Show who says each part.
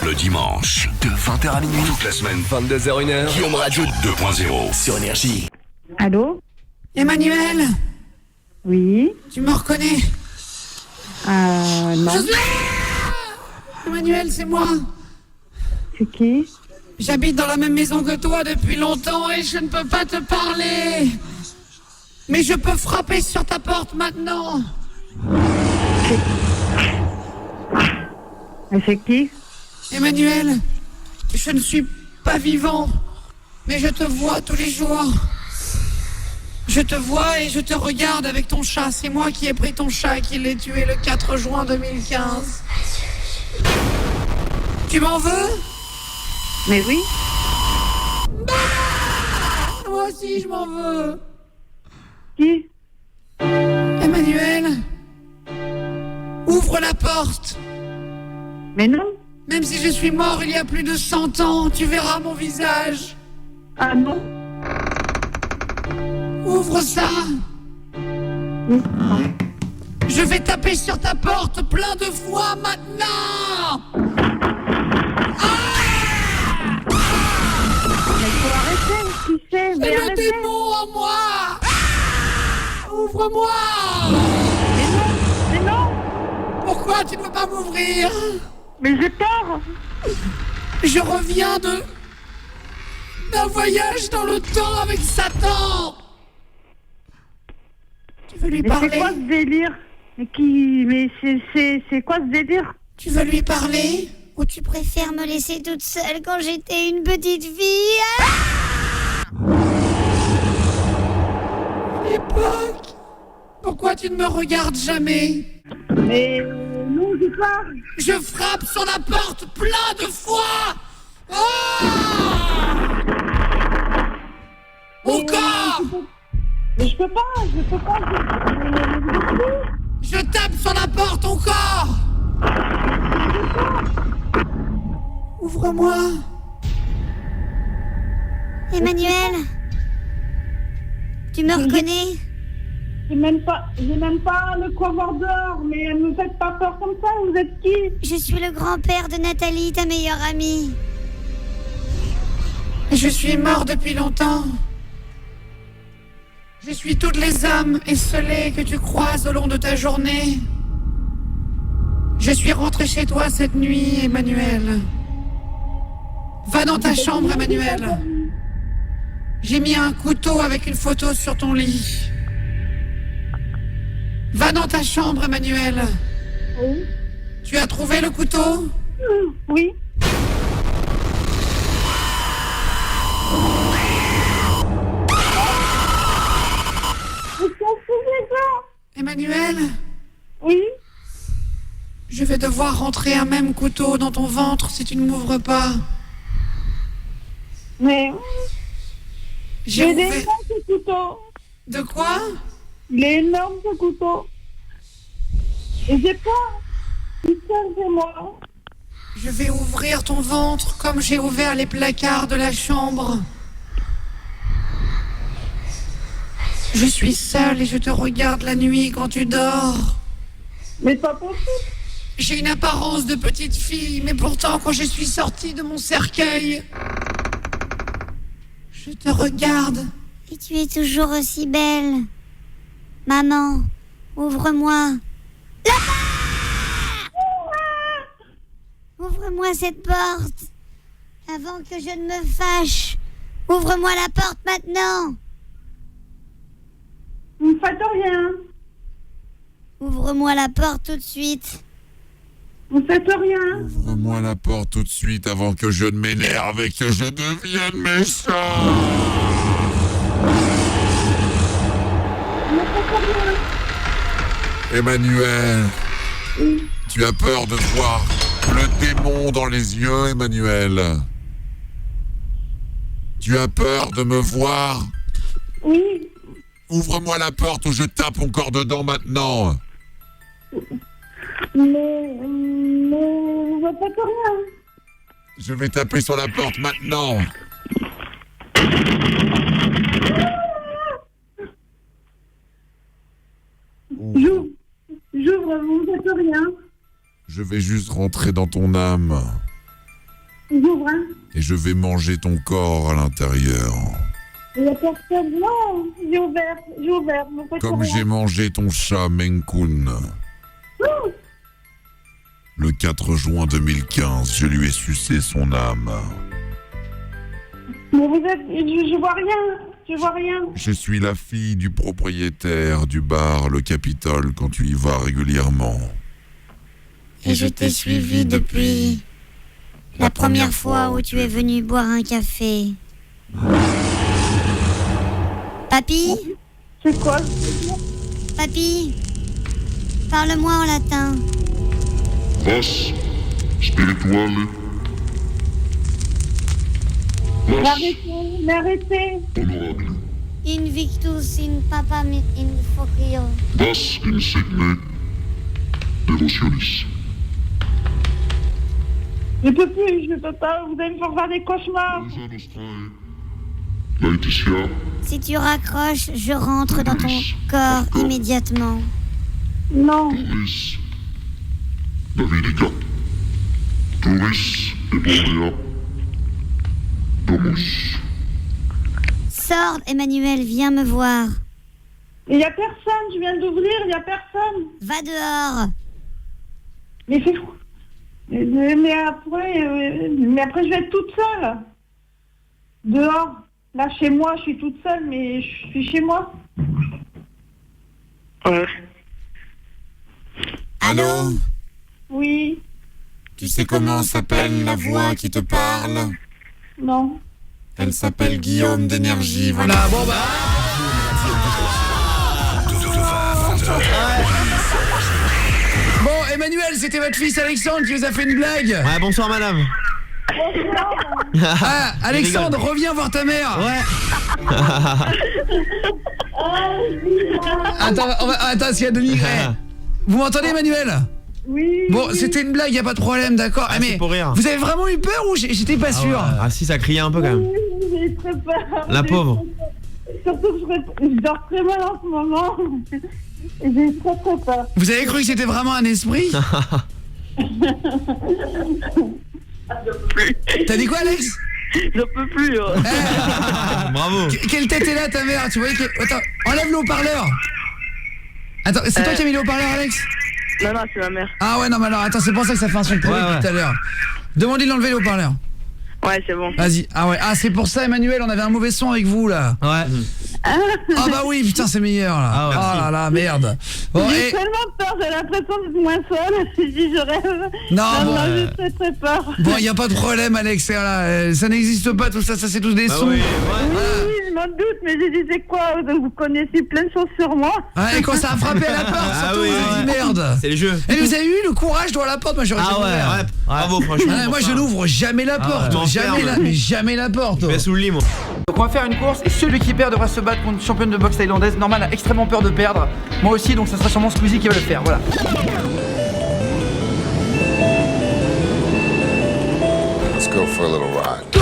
Speaker 1: Le dimanche, de 20h à minuit, toute la semaine, 22h-1h, Guillaume Radio 2.0 sur Énergie.
Speaker 2: Allô?
Speaker 3: Emmanuel,
Speaker 2: Oui?
Speaker 3: tu me reconnais?
Speaker 2: Non.
Speaker 3: Emmanuel, c'est moi.
Speaker 2: C'est qui?
Speaker 3: J'habite dans la même maison que toi depuis longtemps et je ne peux pas te parler. Mais je peux frapper sur ta porte maintenant.
Speaker 2: Et c'est qui?
Speaker 3: Emmanuel, je ne suis pas vivant, mais je te vois tous les jours. Je te vois et je te regarde avec ton chat. C'est moi qui ai pris ton chat et qui l'ai tué le 4 juin 2015. Tu m'en veux?
Speaker 2: Mais oui?
Speaker 3: Moi aussi, je m'en veux.
Speaker 2: Qui?
Speaker 3: Emmanuel, ouvre la porte.
Speaker 2: Mais non?
Speaker 3: Même si je suis mort il y a plus de 100 ans, tu verras mon visage.
Speaker 2: Ah non?
Speaker 3: Ouvre ça.
Speaker 2: Oui.
Speaker 3: Je vais taper sur ta porte plein de fois maintenant.
Speaker 2: Mais faut arrêter, qui c'est?
Speaker 3: C'est
Speaker 2: Mais
Speaker 3: le
Speaker 2: arrêtez!
Speaker 3: démon en moi. Ouvre-moi.
Speaker 2: Mais non!
Speaker 3: Pourquoi tu ne veux pas m'ouvrir?
Speaker 2: Mais j'ai peur!
Speaker 3: Je reviens d'un voyage dans le temps avec Satan. Tu veux lui
Speaker 2: Mais
Speaker 3: parler?
Speaker 2: c'est quoi ce délire? Mais c'est quoi ce délire?
Speaker 3: Tu veux lui parler?
Speaker 4: Ou tu préfères me laisser toute seule quand j'étais une petite fille?
Speaker 3: L'époque. Pourquoi tu ne me regardes jamais?
Speaker 2: Mais non, j'ai peur!
Speaker 3: Je frappe sur la porte plein de fois. Encore.
Speaker 2: Mais je peux pas!
Speaker 3: Je tape sur la porte encore. Ouvre-moi.
Speaker 4: Emmanuel, tu me reconnais?
Speaker 2: J'ai même pas de quoi voir dehors, mais ne me faites pas peur comme ça, vous êtes qui?
Speaker 4: Je suis le grand-père de Nathalie, ta meilleure amie.
Speaker 3: Je suis mort depuis longtemps. Je suis toutes les âmes esselées que tu croises au long de ta journée. Je suis rentré chez toi cette nuit, Emmanuel. Va dans ta chambre, Emmanuel. J'ai mis un couteau avec une photo sur ton lit. Va dans ta chambre, Emmanuel.
Speaker 2: Oui.
Speaker 3: Tu as trouvé le couteau?
Speaker 2: Oui.
Speaker 3: Emmanuel,
Speaker 2: Oui.
Speaker 3: je vais devoir rentrer un même couteau dans ton ventre si tu ne m'ouvres pas.
Speaker 2: Mais
Speaker 3: J'ai
Speaker 2: il est
Speaker 3: ouvert...
Speaker 2: énorme ce couteau.
Speaker 3: De quoi?
Speaker 2: Il est énorme ce couteau. Et j'ai peur. Il sort chez moi.
Speaker 3: Je vais ouvrir ton ventre comme j'ai ouvert les placards de la chambre. Je suis seule et je te regarde la nuit quand tu dors.
Speaker 2: Mais pas possible.
Speaker 3: J'ai une apparence de petite fille, mais pourtant quand je suis sortie de mon cercueil, je te regarde.
Speaker 4: Et tu es toujours aussi belle. Maman, ouvre-moi. Ouvre-moi cette porte. Avant que je ne me fâche. Ouvre-moi la porte maintenant.
Speaker 2: Vous ne faites rien.
Speaker 4: Ouvre-moi la porte tout de suite.
Speaker 2: Vous ne faites rien.
Speaker 5: Ouvre-moi la porte tout de suite avant que je ne m'énerve et que je devienne méchant.
Speaker 2: Vous ne faites rien.
Speaker 5: Emmanuel, tu as peur de voir le démon dans les yeux, Emmanuel. Tu as peur de me voir?
Speaker 2: Oui.
Speaker 5: Ouvre-moi la porte ou je tape encore dedans maintenant.
Speaker 2: Mais vous ne faites rien.
Speaker 5: Je vais taper sur la porte maintenant.
Speaker 2: J'ouvre, vous ne faites rien.
Speaker 5: Je vais juste rentrer dans ton âme.
Speaker 2: J'ouvre, hein.
Speaker 5: Et je vais manger ton corps à l'intérieur.
Speaker 2: Il n'y a personne. Non, j'ai ouvert. Me faites
Speaker 5: Comme
Speaker 2: rien.
Speaker 5: j'ai mangé ton chat Menkun.
Speaker 2: Oh,
Speaker 5: Le 4 juin 2015, je lui ai sucé son âme.
Speaker 2: mais vous êtes. Je vois rien. Je vois rien.
Speaker 5: Je suis la fille du propriétaire du bar Le Capitole quand tu y vas régulièrement.
Speaker 4: Et je t'ai suivi depuis la première fois où tu es venu boire un café. Papy,
Speaker 2: C'est quoi?
Speaker 4: papy, parle-moi en latin.
Speaker 6: Vas spirituale. Vas
Speaker 2: Mais arrêtez.
Speaker 6: honorable.
Speaker 4: Invictus in papam in focio.
Speaker 6: Vas insigne devotionis.
Speaker 2: Je peux pas. Vous allez me faire faire des cauchemars.
Speaker 6: Rosa nostrae. Laetitia.
Speaker 4: Si tu raccroches, je rentre dans ton corps immédiatement.
Speaker 2: Non.
Speaker 6: Turis. Davidica. Turis Eborea. Domus.
Speaker 4: Sors, Emmanuel, viens me voir.
Speaker 2: Il n'y a personne. Je viens d'ouvrir. Il n'y a personne.
Speaker 4: Va dehors.
Speaker 2: Mais c'est fou. Mais après, je vais être toute seule. Dehors. Là, chez moi, je suis toute seule, mais je suis chez moi. Ouais.
Speaker 4: Allô?
Speaker 2: Oui.
Speaker 5: Tu sais comment s'appelle la voix qui te parle?
Speaker 2: Non.
Speaker 5: Elle s'appelle Guillaume d'Énergie, voilà.
Speaker 3: Bon bah. Bon, Emmanuel, c'était votre fils Alexandre qui vous a fait une blague.
Speaker 7: Ouais, bonsoir madame.
Speaker 3: Ah, Alexandre, reviens voir ta mère.
Speaker 7: Ouais.
Speaker 3: Attends, s'il y a Denis. Vous m'entendez, Emmanuel?
Speaker 2: Oui.
Speaker 3: Bon, c'était une blague, y a pas de problème, d'accord.
Speaker 7: Ah,
Speaker 3: mais
Speaker 7: c'est pour rire.
Speaker 3: vous avez vraiment eu peur ou j'étais pas sûr?
Speaker 7: Ah si, ça criait un peu quand même.
Speaker 2: Oui, j'ai très peur.
Speaker 7: La pauvre.
Speaker 2: Surtout que je dors très mal en ce moment. Et j'ai très peur.
Speaker 3: Vous avez cru que c'était vraiment un esprit? T'as dit quoi, Alex?
Speaker 2: Je peux plus.
Speaker 7: Bravo.
Speaker 3: Quelle tête est là, ta mère? Tu voyais que... Attends, enlève le haut-parleur. Attends, c'est toi qui as mis le haut-parleur, Alex?
Speaker 2: Non, c'est ma mère.
Speaker 3: Ah ouais, non, mais alors, attends, c'est pour ça que ça fait un son pourri depuis tout à l'heure. Demandez de l'enlever le haut-parleur.
Speaker 2: Ouais, c'est bon.
Speaker 3: Vas-y. Ah ouais, c'est pour ça, Emmanuel, on avait un mauvais son avec vous, là.
Speaker 7: Ouais.
Speaker 3: Ah bah oui, putain, c'est meilleur, là.
Speaker 7: Ah ouais,
Speaker 3: oh là là, merde. Bon,
Speaker 2: J'ai
Speaker 3: et...
Speaker 2: tellement peur, j'ai l'impression d'être moins seule. Si je rêve.
Speaker 3: Non, bon,
Speaker 2: j'ai très peur.
Speaker 3: bon, y a pas de problème, Alex, voilà, ça n'existe pas, tout ça, ça c'est tous des sons.
Speaker 7: Oui,
Speaker 2: Oui, je m'en doute, mais je disais quoi? Vous connaissez plein de choses sur moi.
Speaker 3: Et quand ça a frappé à la porte,
Speaker 7: Ah
Speaker 3: surtout,
Speaker 7: oui,
Speaker 3: vous avez dit
Speaker 7: ouais.
Speaker 3: merde.
Speaker 7: c'est le jeu.
Speaker 3: Et vous avez eu le courage d'ouvrir la porte? Moi j'aurais
Speaker 7: Ah
Speaker 3: jamais ouvert.
Speaker 7: ouais. Bravo franchement.
Speaker 3: Ah, moi je n'ouvre jamais la porte,
Speaker 7: ouais.
Speaker 3: jamais la porte.
Speaker 7: Je vais sous le lit moi.
Speaker 3: Donc on va faire une course et celui qui perd devra se battre contre une championne de boxe thaïlandaise. Normal a extrêmement peur de perdre. Moi aussi, donc ça sera sûrement Squeezie qui va le faire, voilà.
Speaker 5: Let's go for a little ride.